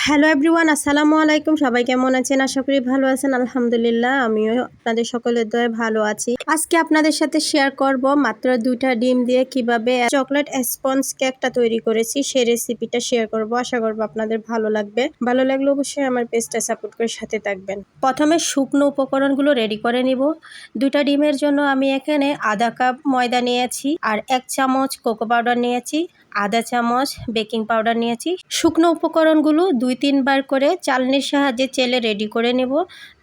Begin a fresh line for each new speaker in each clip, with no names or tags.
Hello everyone, আসসালামু আলাইকুম। সবাই কেমন আছেন? আশা করি ভালো আছেন। আলহামদুলিল্লাহ, আমিও আপনাদের সকলের দয়ায় ভালো আছি। আজকে আপনাদের সাথে শেয়ার করব মাত্র 2টা ডিম দিয়ে কিভাবে চকলেট স্পঞ্জ কেকটা তৈরি করেছি সেই রেসিপিটা শেয়ার করব। আশা করব আপনাদের ভালো লাগবে। ভালো লাগলে অবশ্যই আমার পেজটা সাপোর্ট করে সাথে থাকবেন। প্রথমে শুকনো উপকরণগুলো রেডি করে নিব। 2টা ডিমের জন্য আমি এখানে আধা কাপ ময়দা নিয়েছি আর 1 চামচ কোকো পাউডার নিয়েছি, আধা চামচ বেকিং পাউডার নিয়েছি। শুকনো উপকরণগুলো 2-3 বার করে চালনির সাহায্যে চেলে রেডি করে নেব।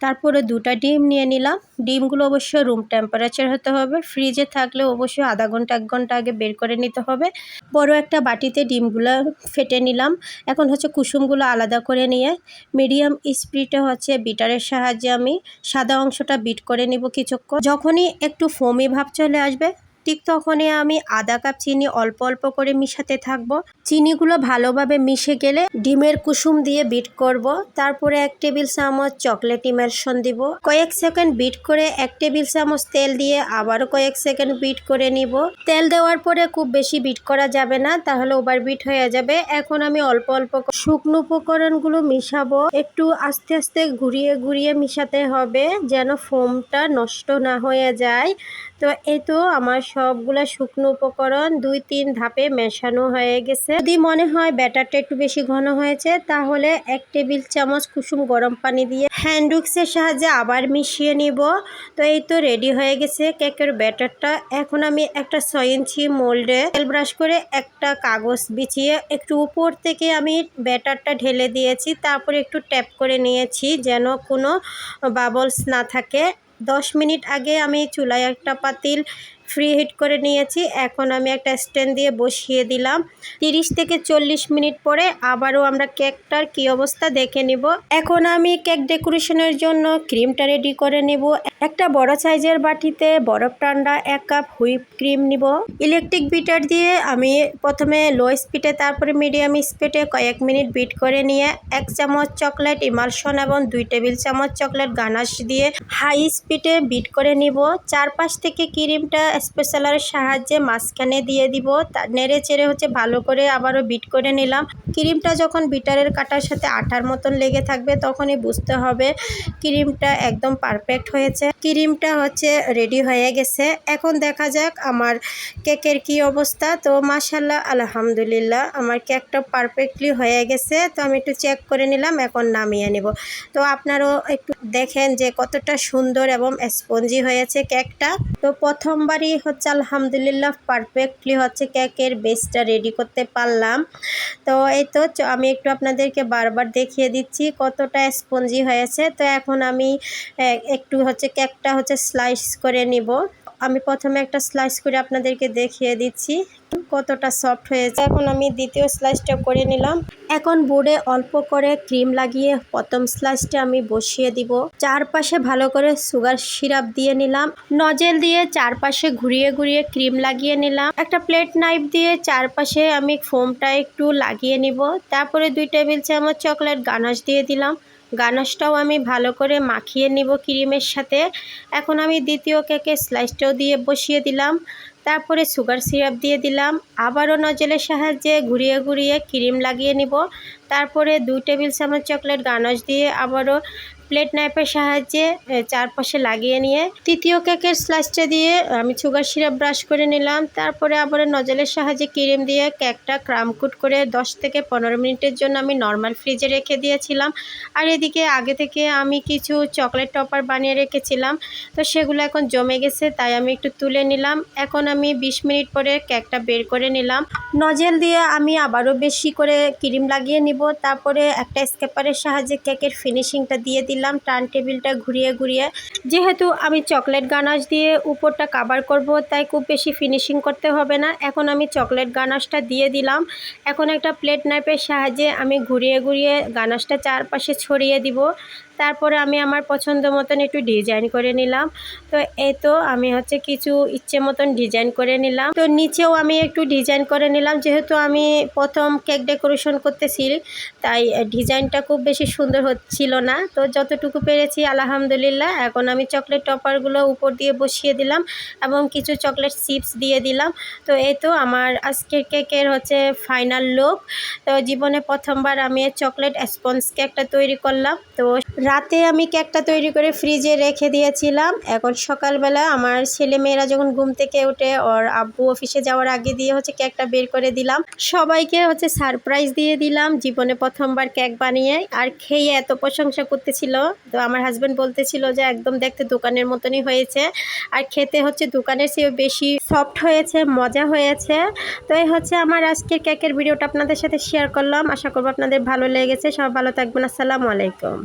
তারপরে 2টা ডিম নিয়ে নিলাম। ডিমগুলো অবশ্যই রুম টেম্পারেচার হতে হবে। ফ্রিজে থাকলে অবশ্যই আধা ঘন্টা 1 ঘন্টা আগে বের করে নিতে হবে। বড় একটা বাটিতে ডিমগুলো ফেটে নিলাম। এখন কুসুমগুলো আলাদা করে নিয়ে মিডিয়াম স্পিডে বিটারের সাহায্যে আমি সাদা অংশটা বিট করে নিব কিছুক্ষণ। যখনই একটু ফোমি ভাব চলে আসবে ঠিক তখনই আমি আধা কাপ চিনি অল্প অল্প করে মিশাতে থাকবো। চিনিগুলো ভালোভাবে মিশে গেলে ডিমের কুসুম দিয়ে বিট করব। তারপরে 1 টেবিল চামচ চকলেট ইমার্শন দিব। কয়েক সেকেন্ড বিট করে 1 টেবিল চামচ তেল দিয়ে আবারও কয়েক সেকেন্ড বিট করে নিব। তেল দেওয়ার পরে খুব বেশি বিট করা যাবে না, তাহলে ওভার বিট হয়ে যাবে। এখন আমি অল্প অল্প শুকনো উপকরণগুলো মিশাবো। একটু আস্তে আস্তে ঘুরিয়ে ঘুরিয়ে মিশাতে হবে যেন ফোমটা নষ্ট না হয়ে যায়। তো এই তো আমার সবগুলা শুকনো উপকরণ 2-3 ধাপে মেশানো হয়ে গেছে। যদি মনে হয় ব্যাটারটা একটু বেশি ঘন হয়েছে তাহলে 1 টেবিল চামচ কুসুম গরম পানি দিয়ে হ্যান্ড উইক্সের সাহায্যে আবার মিশিয়ে নিব। তো এই তো রেডি হয়ে গেছে কেকের ব্যাটারটা। এখন আমি একটা 6 ইঞ্চি মোল্ডে তেল ব্রাশ করে একটা কাগজ বিছিয়ে একটু উপর থেকে আমি ব্যাটারটা ঢেলে দিয়েছি। তারপরে একটু ট্যাপ করে নিয়েছি যেন কোনো বাবলস না থাকে। 10 মিনিট আগে আমি চুলায় একটা পাতিল ফ্রি হিট করে নিয়েছি। এখন আমি একটা স্ট্যান্ড দিয়ে বসিয়ে দিলাম। 30 থেকে 40 মিনিট পরে আবারও আমরা কেকটার কি অবস্থা দেখে নিব। এখন আমি কেক ডেকোরেশনের জন্য ক্রিমটা রেডি করে নিব। একটা বড় সাইজের বাটিতে বরফ ঠান্ডা 1 কাপ হুইপ ক্রিম নিব। ইলেকট্রিক বিটার দিয়ে আমি প্রথমে লো স্পিডে তারপরে মিডিয়াম স্পিডে কয়েক মিনিট বিট করে নিয়ে 1 চামচ চকলেট ইমালশন এবং 2 টেবিল চামচ চকলেট গানাশ দিয়ে হাই স্পিডে বিট করে নিব। চারপাশ থেকে ক্রিমটা স্পেশালারের সাহায্যে মাঝখানে দিয়ে দিব। নেড়ে চেড়ে ভালো করে আবারও বিট করে নিলাম। ক্রিমটা যখন বিটারের কাটার সাথে আঠার মতন লেগে থাকবে তখনই বুঝতে হবে ক্রিমটা একদম পারফেক্ট হয়েছে। ক্রিমটা রেডি হয়ে গেছে। এখন দেখা যাক আমার কেকের কি অবস্থা। তো মাশাআল্লাহ, আলহামদুলিল্লাহ, আমার কেকটা পারফেক্টলি হয়ে গেছে। তো আমি একটু চেক করে নিলাম, এখন নামিয়ে নেব। তো আপনারাও একটু দেখেন যে কতটা সুন্দর এবং স্পঞ্জি হয়েছে কেকটা। তো প্রথমবারই আলহামদুলিল্লাহ পারফেক্টলি কেকের বেসটা রেডি করতে পারলাম। তো এই তো আমি একটু আপনাদেরকে বারবার দেখিয়ে দিচ্ছি কতটা স্পঞ্জি হয়েছে। তো এখন আমি একটু কেকটা স্লাইস করে নিব। আমি প্রথমে একটা স্লাইস করে আপনাদেরকে দেখিয়ে দিচ্ছি কতটা সফট হয়েছে। এখন আমি দ্বিতীয় স্লাইসটা করে নিলাম। এখন বোর্ডে অল্প করে ক্রিম লাগিয়ে প্রথম স্লাইসটা আমি বসিয়ে দিব। চারপাশে ভালো করে সুগার সিরাপ দিয়ে নিলাম। নজেল দিয়ে চারপাশে ঘুরিয়ে ঘুরিয়ে ক্রিম লাগিয়ে নিলাম। একটা প্লেট নাইফ দিয়ে চারপাশে আমি ফোমটা একটু লাগিয়ে নিব। তারপরে 2 টেবিল চামচ চকলেট গানাশ দিয়ে দিলাম। গানাশটাও আমি ভালো করে মাখিয়ে নিব ক্রিমের সাথে। এখন আমি দ্বিতীয় কেকের স্লাইসটাও দিয়ে বসিয়ে দিলাম। তারপরে সুগার সিরাপ দিয়ে দিলাম। আবারও নজলের সাহায্যে ঘুরিয়ে ঘুরিয়ে ক্রিম লাগিয়ে নিব। তারপরে 2 টেবিল চামচ চকলেট গানাশ দিয়ে আবারও প্লেট নাইফের সাহায্যে চারপাশে লাগিয়ে নিয়ে তৃতীয় কেকের স্লাইসটা দিয়ে আমি সুগার সিরাপ ব্রাশ করে নিলাম। তারপরে আবারও নজলের সাহায্যে ক্রিম দিয়ে কেকটা ক্রামকুট করে 10 থেকে 15 মিনিটের জন্য আমি নর্মাল ফ্রিজে রেখে দিয়েছিলাম। আর এদিকে আগে থেকে আমি কিছু চকলেট টপার বানিয়ে রেখেছিলাম। তো সেগুলো এখন জমে গেছে, তাই আমি একটু তুলে নিলাম। এখন আমি 20 মিনিট পরে কেকটা বের করে নিলাম। নজেল দিয়ে আমি আবারও বেশি করে ক্রিম লাগিয়ে নিব। তারপরে একটা স্কেপারের সাহায্যে কেকের ফিনিশিংটা দিয়ে দিলাম টার্ন টেবিলটা ঘুরিয়ে ঘুরিয়ে। যেহেতু আমি চকলেট গানাশ দিয়ে উপরটা কাভার করব তাই খুব বেশি ফিনিশিং করতে হবে না। এখন আমি চকলেট গানাশটা দিয়ে দিলাম। এখন একটা প্লেট নাইফের সাহায্যে আমি ঘুরিয়ে ঘুরিয়ে গানাশটা চারপাশে ছড়িয়ে দিব। তারপরে আমি আমার পছন্দ মতন একটু ডিজাইন করে নিলাম। তো এই তো আমি হচ্ছে কিছু ইচ্ছে মতন ডিজাইন করে নিলাম। তো নিচেও আমি একটু ডিজাইন করে নিলাম, যেহেতু আমি প্রথম কেক ডেকোরেশন করতেছি তাই ডিজাইনটা খুব বেশি সুন্দর হচ্ছিল না। তো যতটুকু পেরেছি আলহামদুলিল্লাহ। এখন আমি চকলেট টপারগুলো উপর দিয়ে বসিয়ে দিলাম এবং কিছু চকলেট চিপস দিয়ে দিলাম। তো এই তো আমার আজকের কেকের হচ্ছে ফাইনাল লুক। তো জীবনে প্রথমবার আমি চকলেট স্পঞ্জ কেকটা তৈরি করলাম। তো রাতে আমি কেকটা তৈরি করে ফ্রিজে রেখে দিয়েছিলাম। এখন সকালবেলা আমার ছেলেমেয়েরা যখন ঘুম থেকে উঠে ওর আব্বু অফিসে যাওয়ার আগে দিয়ে হচ্ছে কেকটা বের করে দিলাম। সবাইকে হচ্ছে সারপ্রাইজ দিয়ে দিলাম জীবনে প্রথমবার কেক বানিয়ে। আর খেয়ে এত প্রশংসা করতেছিল। তো আমার হাজব্যান্ড বলতেছিল যে একদম দেখতে দোকানের মতনই হয়েছে, আর খেতে হচ্ছে দোকানের চেয়েও বেশি সফট হয়েছে, মজা হয়েছে। তো এই হচ্ছে আমার আজকের কেকের ভিডিওটা আপনাদের সাথে শেয়ার করলাম। আশা করব আপনাদের ভালো লেগেছে। সব ভালো থাকবেন। আসসালামু আলাইকুম।